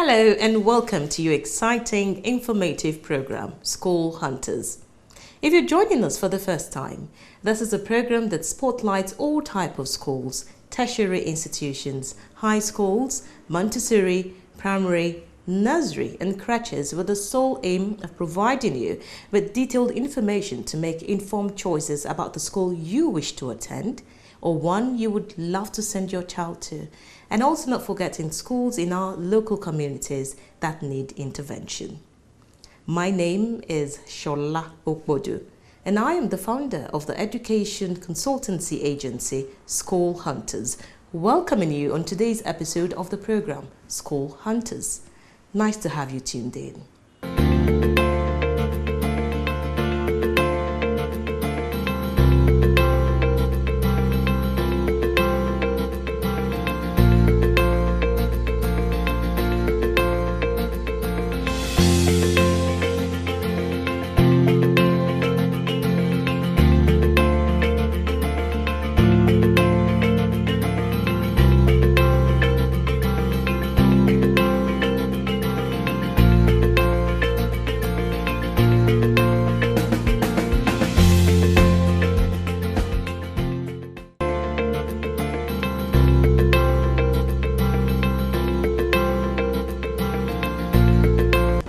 Hello and welcome to your exciting, informative program, School Hunters. If you're joining us for the first time, this is a program that spotlights all types of schools, tertiary institutions, high schools, Montessori, primary, nursery and crèches with the sole aim of providing you with detailed information to make informed choices about the school you wish to attend or one you would love to send your child to. And also not forgetting schools in our local communities that need intervention. My name is Shola Okbodu, and I am the founder of the education consultancy agency School Hunters, welcoming you on today's episode of the program, School Hunters. Nice to have you tuned in.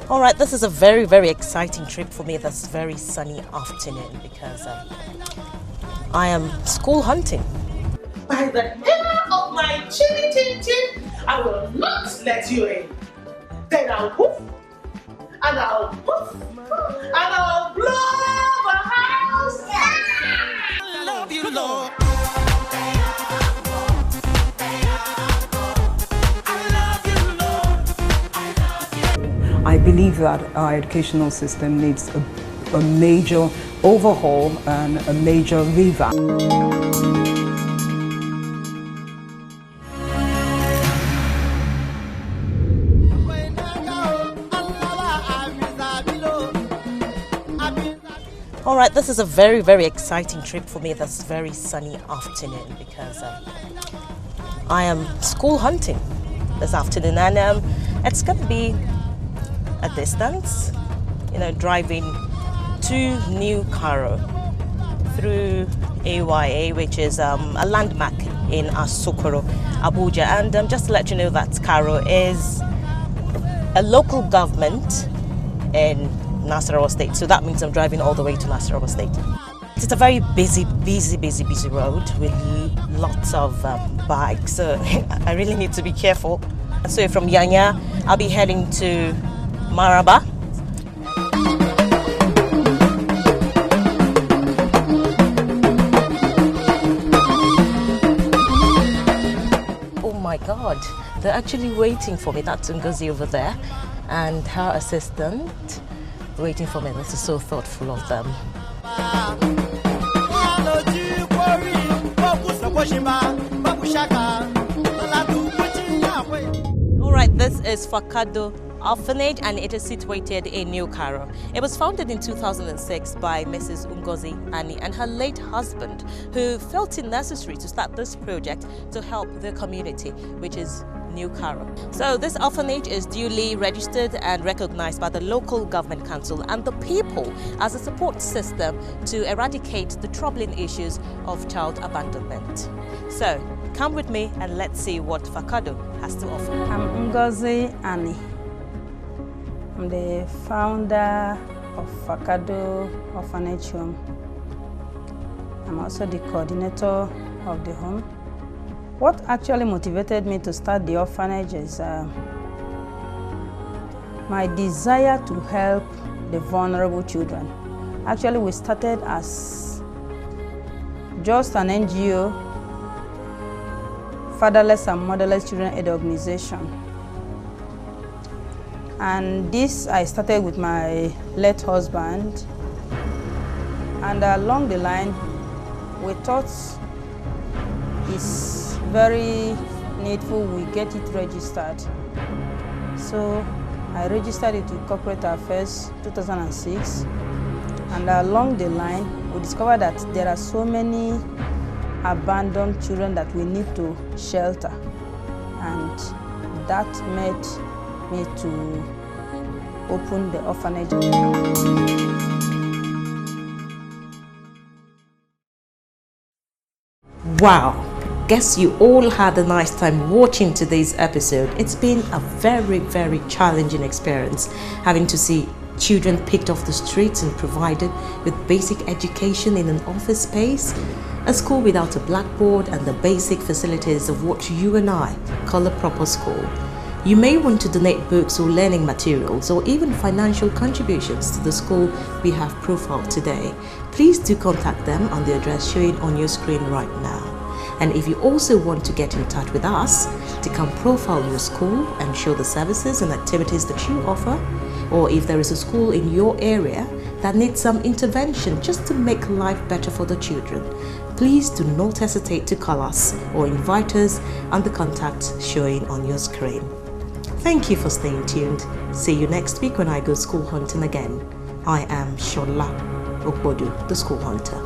All right, this is a very exciting trip for me this very sunny afternoon because I am school hunting. By the hair of my chin, I will not let you in. Then I'll poof, and I'll poof, and I'll blow the house. I love you, Lord. I believe that our educational system needs a major overhaul and a major revamp. All right, this is a very exciting trip for me this very sunny afternoon because I am school hunting this afternoon, and it's going to be a distance, driving to New Cairo through AYA, which is a landmark in Asokoro, Abuja. And just to let you know that Cairo is a local government in Nasarawa State. So that means I'm driving all the way to Nasarawa State. It's a very busy road with lots of bikes. So I really need to be careful. So from Yanya, I'll be heading to Maraba. Oh my God, they're actually waiting for me. That's Ngozi over there and her assistant waiting for me. This is so thoughtful of them. All right, this is Fakado Orphanage, and it is situated in New Cairo. It was founded in 2006 by Mrs. Ngozi Ani and her late husband, who felt it necessary to start this project to help the community, which is New Cairo. So this orphanage is duly registered and recognized by the local government council and the people as a support system to eradicate the troubling issues of child abandonment. So come with me and let's see what Fakado has to offer. I'm Ngozi Ani. I'm the founder of Fakado Orphanage Home. I'm also the coordinator of the home. What actually motivated me to start the orphanage is my desire to help the vulnerable children. Actually, we started as just an NGO, Fatherless and Motherless Children Aid Organization. And this I started with my late husband, and along the line we thought it's very needful we get it registered. So I registered it with Corporate Affairs 2006, and along the line we discovered that there are so many abandoned children that we need to shelter, and that made me to open the orphanage. Wow! Guess you all had a nice time watching today's episode. It's been a very, very challenging experience having to see children picked off the streets and provided with basic education in an office space, a school without a blackboard and the basic facilities of what you and I call a proper school. You may want to donate books or learning materials or even financial contributions to the school we have profiled today. Please do contact them on the address showing on your screen right now. And if you also want to get in touch with us to come profile your school and show the services and activities that you offer, or if there is a school in your area that needs some intervention just to make life better for the children, please do not hesitate to call us or invite us on the contacts showing on your screen. Thank you for staying tuned. See you next week when I go school hunting again. I am Shola Okbodu, the school hunter.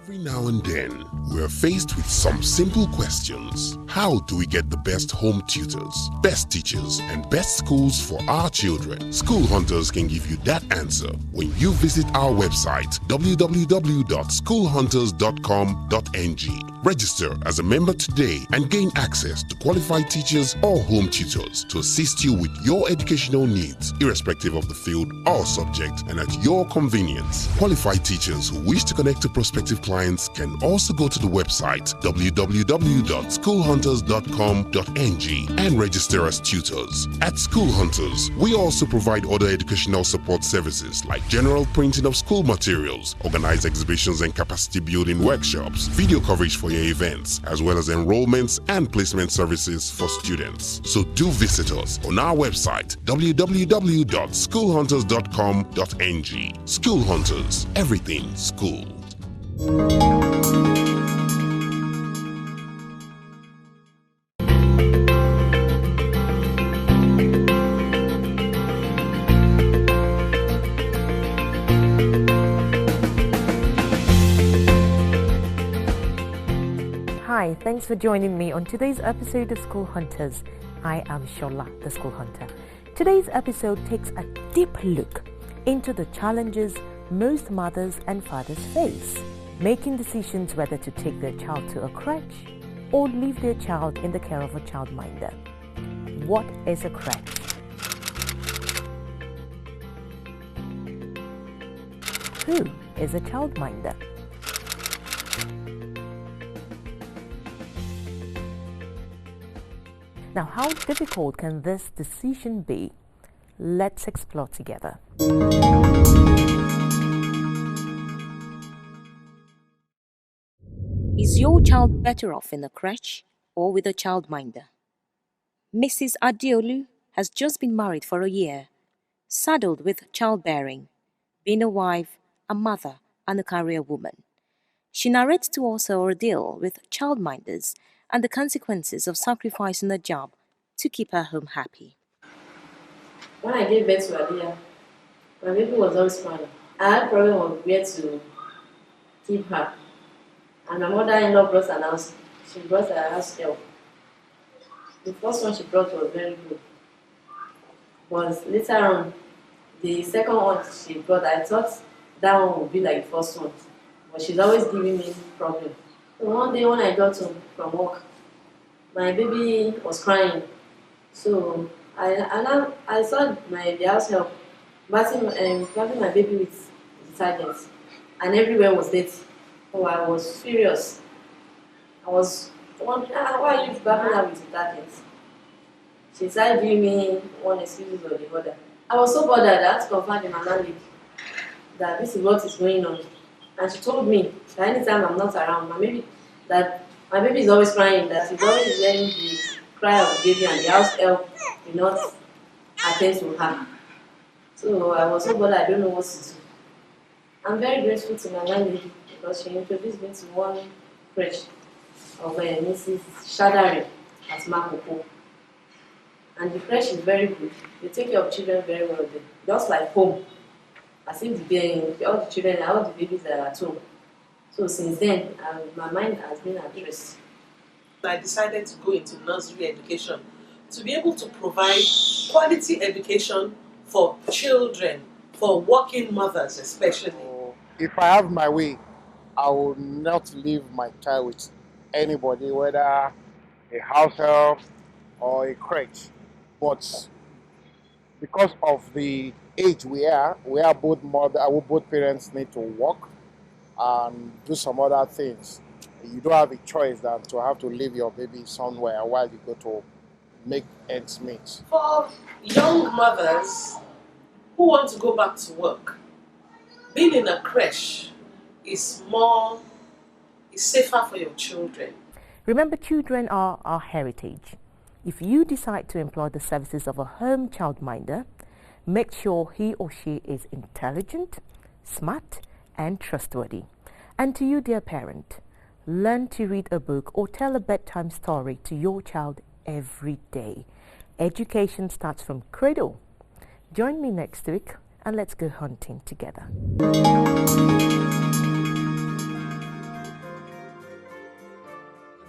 Every now and then, we're faced with some simple questions. How do we get the best home tutors, best teachers, and best schools for our children? School Hunters can give you that answer when you visit our website www.schoolhunters.com.ng. Register as a member today and gain access to qualified teachers or home tutors to assist you with your educational needs, irrespective of the field or subject, and at your convenience. Qualified teachers who wish to connect to prospective clients can also go to the website www.schoolhunters.com.ng and register as tutors. At School Hunters, we also provide other educational support services like general printing of school materials, organized exhibitions and capacity building workshops, video coverage for your events, as well as enrollments and placement services for students. So do visit us on our website www.schoolhunters.com.ng. School Hunters, everything school. Hi, thanks for joining me on today's episode of School Hunters. I am Shola, the School Hunter. Today's episode takes a deep look into the challenges most mothers and fathers face, making decisions whether to take their child to a crèche or leave their child in the care of a childminder. What is a crèche? Who is a childminder? Now, how difficult can this decision be? Let's explore together. Is your child better off in a crèche or with a childminder? Mrs. Adeolu has just been married for a year, saddled with childbearing, being a wife, a mother, and a career woman. She narrates to us her ordeal with childminders and the consequences of sacrificing a job to keep her home happy. When I gave birth to Adia, my baby was always crying. I had a problem of where to keep her. And my mother-in-law brought an house. She brought a house help. The first one she brought was very good. But later on, the second one she brought, I thought that one would be like the first one. But she's always giving me problems. So one day when I got home from work, my baby was crying. So I saw the house help bathing my baby with detergent, and everywhere was dirty. So I was furious. I was wondering, why are you bathing her with detergent? She started giving me one excuse or the other. I was so bothered that I had to confront the mama lady that this is what is going on. And she told me that anytime I'm not around, my baby is always crying, that she's always hearing the cry of the baby and the house help will not attend to her. So I was so bothered, I don't know what to do. I'm very grateful to my lady because she introduced me to one crèche of Mrs. Shadari at Makoko. And the crèche is very good. They take care of children very well there, just like home. As if all the children, all the babies are at home. So since then, my mind has been addressed. I decided to go into nursery education to be able to provide quality education for children, for working mothers especially. If I have my way, I will not leave my child with anybody, whether a house help or a crèche. But because of the age we are both both parents need to work and do some other things. You don't have a choice than to have to leave your baby somewhere while you go to make ends meet. For young mothers who want to go back to work, being in a crèche is safer for your children. Remember, children are our heritage. If you decide to employ the services of a home childminder, make sure he or she is intelligent, smart, and trustworthy. And to you, dear parent, learn to read a book or tell a bedtime story to your child every day. Education starts from cradle. Join me next week and let's go hunting together.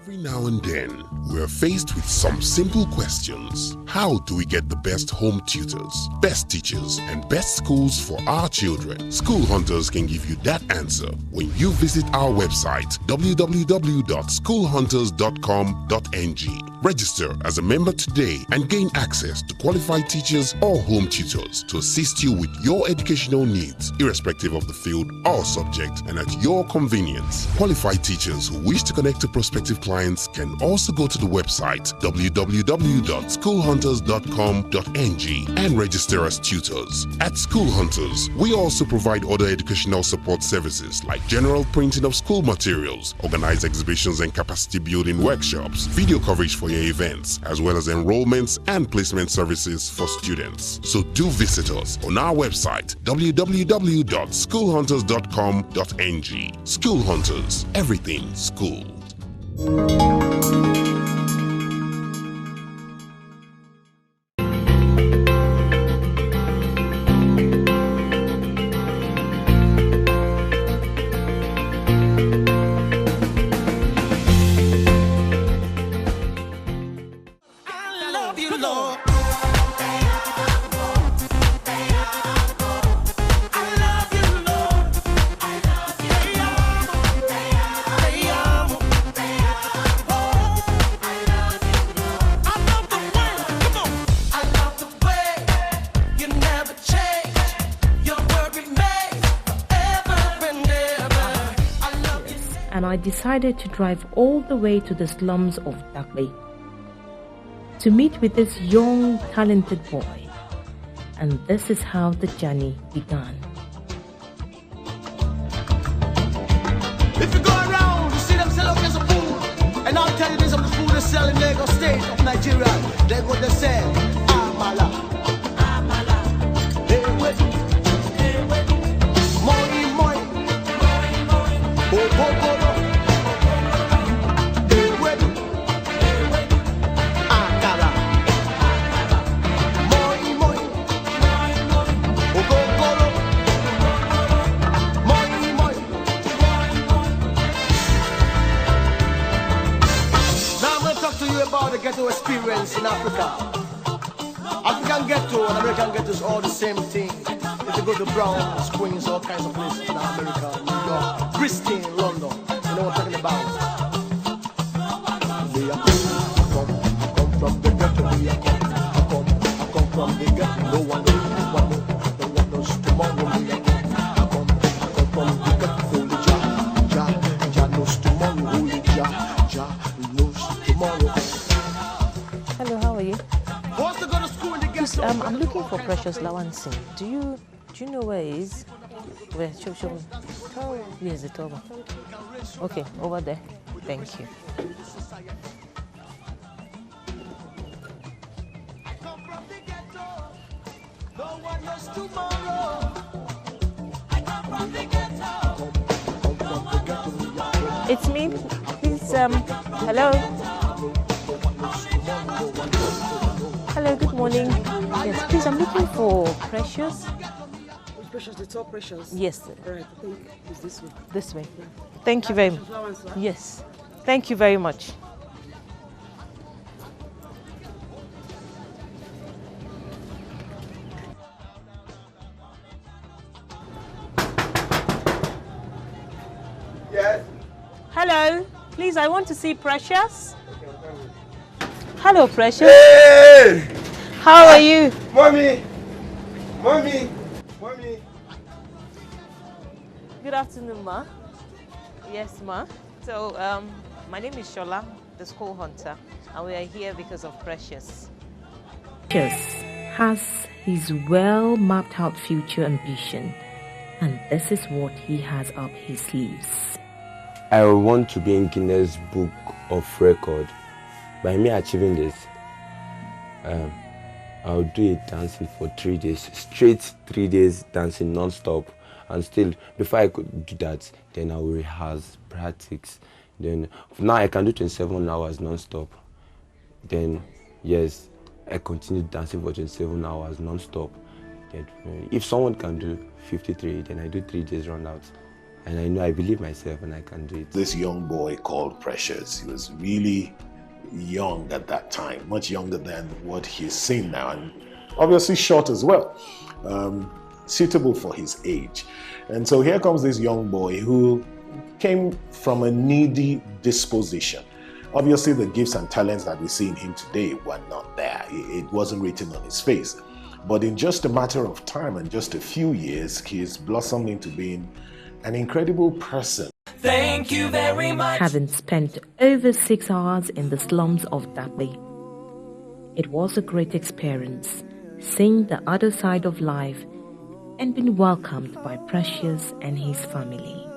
Every now and then, we're faced with some simple questions. How do we get the best home tutors, best teachers, and best schools for our children? School Hunters can give you that answer when you visit our website, www.schoolhunters.com.ng. Register as a member today and gain access to qualified teachers or home tutors to assist you with your educational needs, irrespective of the field or subject, and at your convenience. Qualified teachers who wish to connect to prospective clients can also go to the website www.schoolhunters.com.ng and register as tutors. At School Hunters, we also provide other educational support services like general printing of school materials, organized exhibitions and capacity building workshops, video coverage for your events, as well as enrollments and placement services for students. So do visit us on our website www.schoolhunters.com.ng. School Hunters, everything school. And I decided to drive all the way to the slums of Dakle to meet with this young, talented boy. And this is how the journey began. If you go around, you see them sell out as a food. And I'll tell you this of the food they sell in Lagos State of Nigeria. They go to sell Amala. Hey, wait. Moi. Oh. The ghetto experience in Africa. African ghetto and American ghetto is all the same thing. If you go to Bronx, Queens, all kinds of places in America, New York, Bristol, London, you know what I'm talking about. We are I come from the ghetto. I come from the ghetto. No one knows tomorrow. I come from the ghetto. Holy Jah knows tomorrow. Holy Jah knows tomorrow. Hello, how are you? Wants to go to school in the ghetto. I'm looking for Precious Lawansi. Do you know where he is? Where? Show me. Yes, the tower. Okay, over there. Thank you. It's me. Please, hello. Hello, good morning. Yes, please, I'm looking for Precious. Which Precious? The top Precious? Yes. Right, I think it's this way. This way. Thank you very much. Yes. Thank you very much. Please, I want to see Precious. Hello, Precious. Hey! How are you? Mommy! Mommy! Mommy! Good afternoon, Ma. Yes, Ma. So, my name is Shola, the school hunter, and we are here because of Precious. Precious has his well-mapped out future ambition, and this is what he has up his sleeves. I want to be in Guinness Book of Record. By me achieving this, I'll do it dancing for 3 days, straight 3 days dancing non-stop. And still, before I could do that, then I will rehearse, practice. Then now I can do 27 hours non-stop. Then, yes, I continue dancing for 27 hours non-stop. Then, if someone can do 53, then I do 3 days run out. And I know, I believe myself and I can do it. This young boy called Precious, he was really young at that time, much younger than what he's seen now, and obviously short as well, suitable for his age. And so here comes this young boy who came from a needy disposition. Obviously the gifts and talents that we see in him today were not there. It wasn't written on his face. But in just a matter of time and just a few years, he has blossomed into being an incredible person. Thank you very much. Having spent over 6 hours in the slums of Dudley, it was a great experience seeing the other side of life and being welcomed by Precious and his family.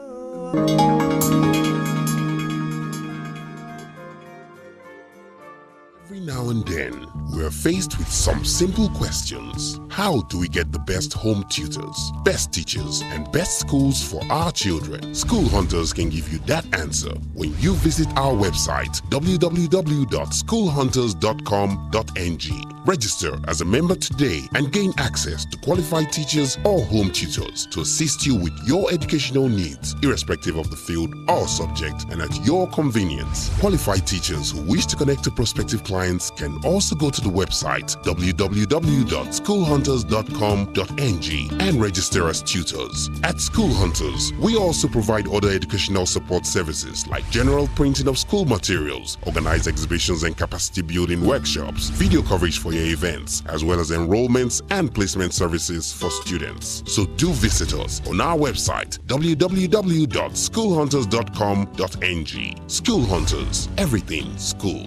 Every now and then, we're faced with some simple questions. How do we get the best home tutors, best teachers, and best schools for our children? School Hunters can give you that answer when you visit our website, www.schoolhunters.com.ng. Register as a member today and gain access to qualified teachers or home tutors to assist you with your educational needs, irrespective of the field or subject, and at your convenience. Qualified teachers who wish to connect to prospective clients can also go to the website www.schoolhunters.com.ng and register as tutors. At School Hunters, we also provide other educational support services like general printing of school materials, organized exhibitions and capacity building workshops, video coverage for your events, as well as enrollments and placement services for students. So do visit us on our website www.schoolhunters.com.ng. School Hunters, everything school.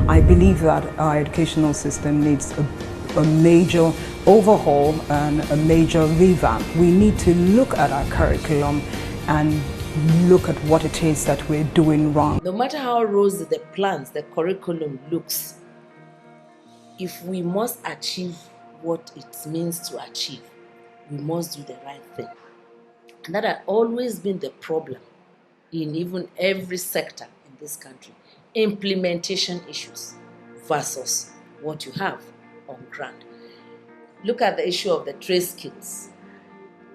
I believe that our educational system needs a major overhaul and a major revamp. We need to look at our curriculum and look at what it is that we're doing wrong. No matter how rosy the plans, the curriculum looks, if we must achieve what it means to achieve, we must do the right thing. And that has always been the problem in even every sector in this country. Implementation issues versus what you have on ground. Look at the issue of the trade skills.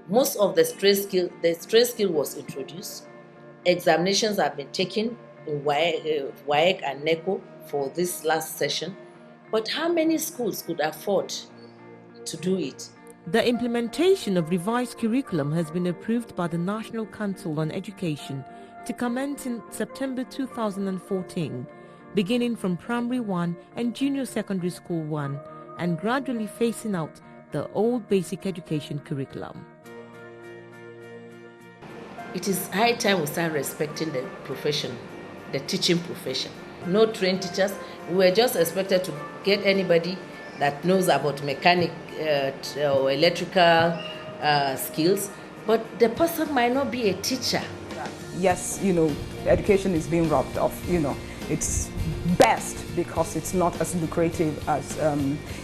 Most of the trade skill was introduced. Examinations have been taken in WAEC and NECO for this last session. But how many schools could afford to do it? The implementation of revised curriculum has been approved by the National Council on Education to commence in September 2014, beginning from Primary 1 and Junior Secondary School 1, and gradually phasing out the old basic education curriculum. It is high time we start respecting the profession, the teaching profession. No trained teachers. We were just expected to get anybody that knows about mechanic or electrical skills, but the person might not be a teacher. Yes, education is being robbed off, It's best because it's not as lucrative as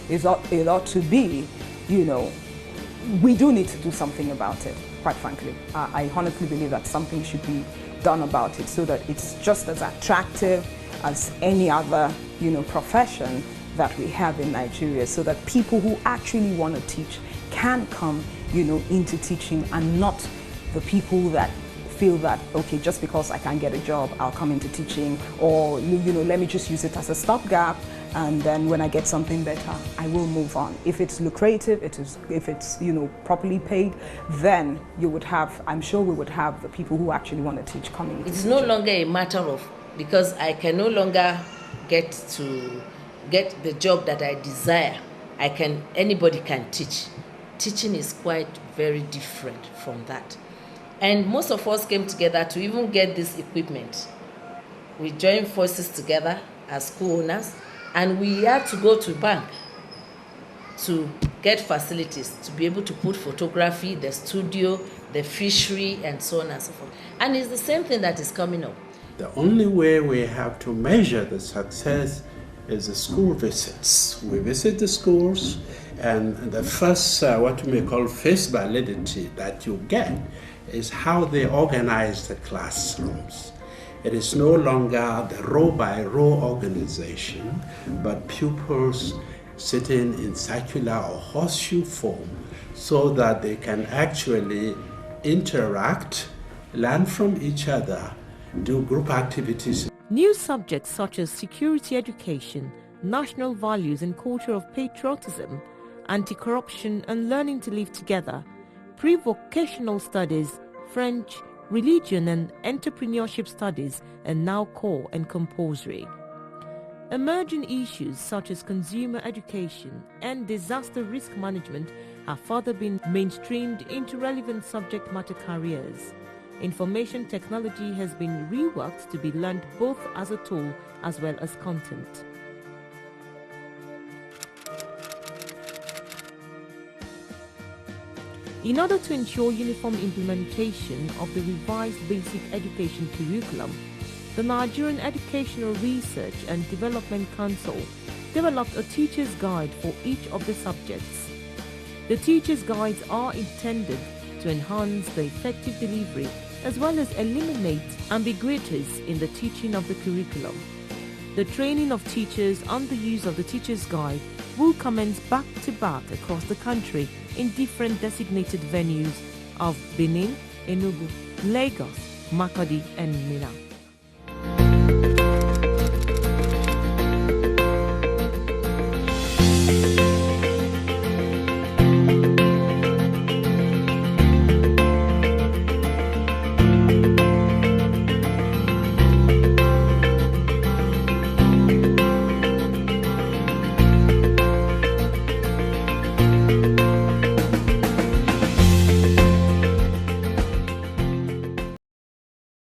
it ought to be, We do need to do something about it, quite frankly. I honestly believe that something should be done about it so that it's just as attractive as any other, profession that we have in Nigeria, so that people who actually want to teach can come, into teaching and not the people that feel that, okay, just because I can't get a job, I'll come into teaching, or, you know, let me just use it as a stopgap, and then when I get something better, I will move on. If it's lucrative, if it's, you know, properly paid, then you would have, I'm sure we would have the people who actually want to teach coming into It's teaching. no longer a matter of, because I can no longer get the job that I desire. Anybody can teach. Teaching is quite very different from that. And most of us came together to even get this equipment. We joined forces together as school owners, and we had to go to bank to get facilities to be able to put photography, the studio, the fishery, and so on and so forth. And it's the same thing that is coming up. The only way we have to measure the success is the school visits. We visit the schools, and the first, what we may call face validity that you get is how they organize the classrooms. It is no longer the row by row organization, but pupils sitting in circular or horseshoe form so that they can actually interact, learn from each other, do group activities. New subjects such as security education, national values and culture of patriotism, anti-corruption and learning to live together, pre-vocational studies, French, religion and entrepreneurship studies are now core and compulsory. Emerging issues such as consumer education and disaster risk management have further been mainstreamed into relevant subject matter careers. Information technology has been reworked to be learned both as a tool as well as content. In order to ensure uniform implementation of the revised basic education curriculum, the Nigerian Educational Research and Development Council developed a teacher's guide for each of the subjects. The teacher's guides are intended to enhance the effective delivery as well as eliminate ambiguities in the teaching of the curriculum. The training of teachers and the use of the teacher's guide will commence back to back across the country in different designated venues of Benin, Enugu, Lagos, Makurdi and Minna.